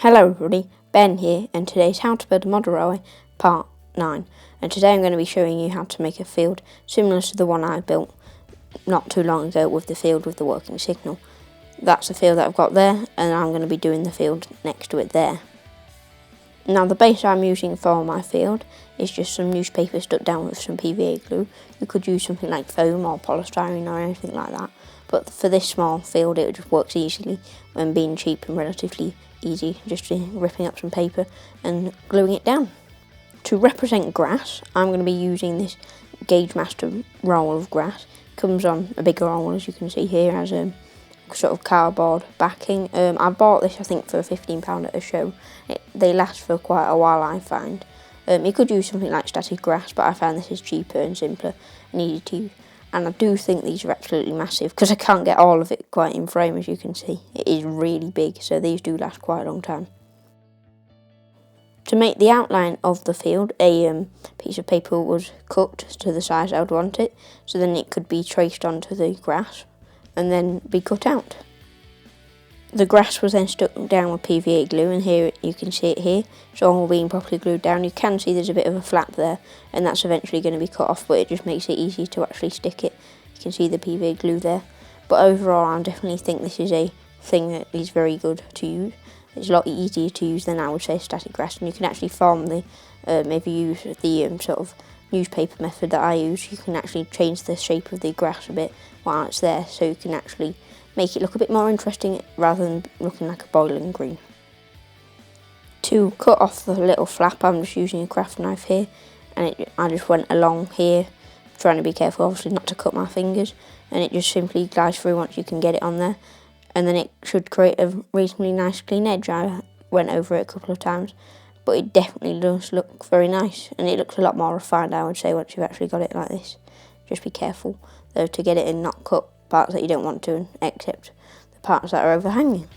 Hello everybody, Ben here, and today's How to Build a Model Railway, part 9. And today I'm going to be showing you how to make a field similar to the one I built not too long ago with the field with the working signal. That's the field that I've got there, and I'm going to be doing the field next to it there. Now the base I'm using for my field is just some newspaper stuck down with some PVA glue. You could use something like foam or polystyrene or anything like that, but for this small field it just works easily when being cheap and relatively easy, just ripping up some paper and gluing it down. To represent grass, I'm going to be using this Gauge Master roll of grass. It comes on a bigger roll, as you can see here, as a sort of cardboard backing. I bought this I think for £15 at a show. They last for quite a while, I find. You could use something like static grass, but I found this is cheaper and simpler and easy to use. And I do think these are absolutely massive because I can't get all of it quite in frame, as you can see. It is really big, so these do last quite a long time. To make the outline of the field, a piece of paper was cut to the size I would want it, so then it could be traced onto the grass and then be cut out. The grass was then stuck down with PVA glue, and here you can see it here. It's all being properly glued down. You can see there's a bit of a flap there, and that's eventually going to be cut off, but it just makes it easy to actually stick it. You can see the PVA glue there. But overall, I definitely think this is a thing that is very good to use. It's a lot easier to use than I would say static grass, and you can actually form the, if you use the sort of newspaper method that I use, you can actually change the shape of the grass a bit while it's there, so you can actually make it look a bit more interesting rather than looking like a boiling green. To cut off the little flap, I'm just using a craft knife here, and I just went along here, trying to be careful obviously not to cut my fingers, and it just simply glides through once you can get it on there, and then it should create a reasonably nice clean edge. I went over it a couple of times, but it definitely does look very nice, and it looks a lot more refined, I would say, once you've actually got it like this. Just be careful though to get it and not cut parts that you don't want to, except the parts that are overhanging.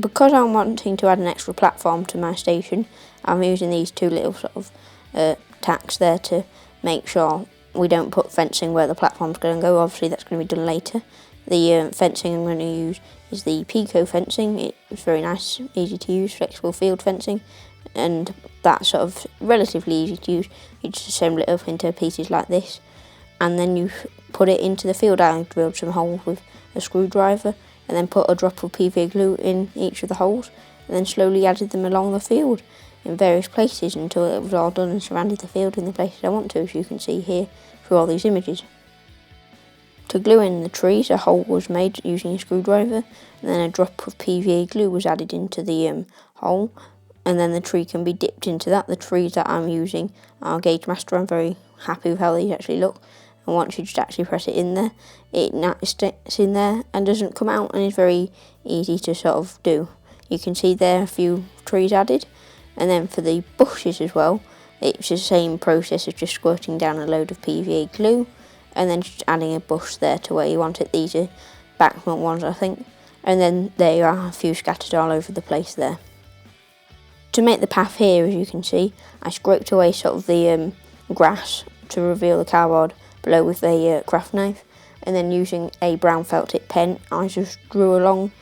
Because I'm wanting to add an extra platform to my station, I'm using these two little sort of tacks there to make sure we don't put fencing where the platform's going to go. Obviously that's going to be done later. The fencing I'm going to use is the Pico fencing. It's very nice, easy to use, flexible field fencing, and that's sort of relatively easy to use. You just assemble it up into pieces like this, and then you put it into the field. I drilled some holes with a screwdriver and then put a drop of PVA glue in each of the holes, and then slowly added them along the field in various places until it was all done and surrounded the field in the places I want to, as you can see here through all these images. To glue in the trees, a hole was made using a screwdriver, and then a drop of PVA glue was added into the hole, and then the tree can be dipped into that. The trees that I'm using are Gauge Master. I'm very happy with how these actually look. And once you just actually press it in there, it sticks in there and doesn't come out, and is very easy to sort of do. You can see there a few trees added, and then for the bushes as well, it's the same process of just squirting down a load of PVA glue and then just adding a bush there to where you want it. These are backment ones, I think, and then there are a few scattered all over the place there. To make the path here, as you can see, I scraped away sort of the grass to reveal the cardboard below with a craft knife, and then using a brown felt tip pen I just drew along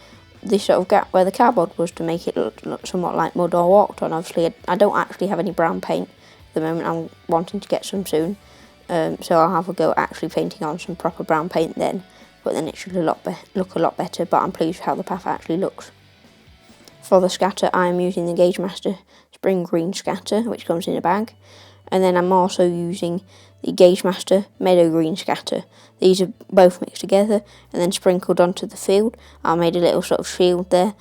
this sort of gap where the cardboard was to make it look somewhat like mud or walked on. Obviously I don't actually have any brown paint at the moment. I'm wanting to get some soon, so I'll have a go at actually painting on some proper brown paint then, but then it should look a lot better. But I'm pleased with how the path actually looks. For the scatter, I am using the Gauge Master Spring Green scatter, which comes in a bag, and then I'm also using the Gauge Master Meadow Green scatter. These are both mixed together and then sprinkled onto the field. I made a little sort of shield there,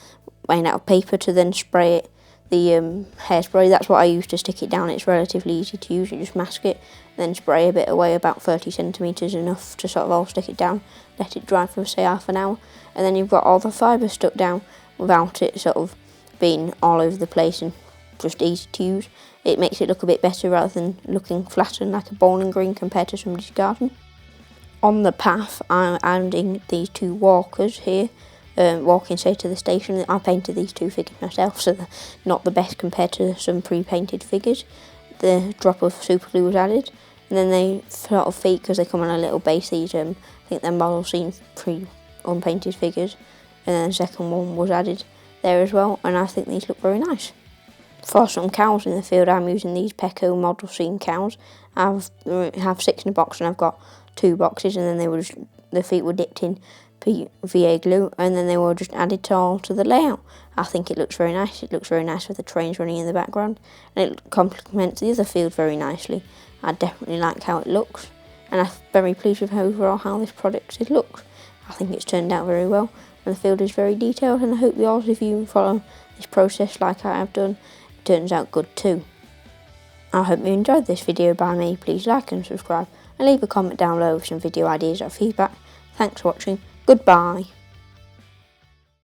made out of paper, to then spray it, the hairspray. That's what I use to stick it down. It's relatively easy to use. You just mask it, then spray a bit away, about 30 centimetres, enough to sort of all stick it down, let it dry for say half an hour, and then you've got all the fibre stuck down without it sort of being all over the place and just easy to use. It makes it look a bit better rather than looking flattened like a bowling green compared to somebody's garden. On the path, I'm adding these two walkers here, walking straight to the station. I painted these two figures myself, so they're not the best compared to some pre-painted figures. The drop of super glue was added, and then they sort of feet, because they come on a little base. These I think they're model scene pre-unpainted figures, and then the second one was added there as well, and I think these look very nice. For some cows in the field, I'm using these Pecco model scene cows. I have 6 in a box, and I've got 2 boxes, and then the feet were dipped in PVA glue, and then they were just added to the layout. I think it looks very nice. It looks very nice with the trains running in the background, and it complements the other field very nicely. I definitely like how it looks, and I'm very pleased with overall how this product looks. I think it's turned out very well, and the field is very detailed, and I hope yours, if you follow this process like I have done, it turns out good too. I hope you enjoyed this video by me. Please like and subscribe, and leave a comment down below with some video ideas or feedback. Thanks for watching. Goodbye.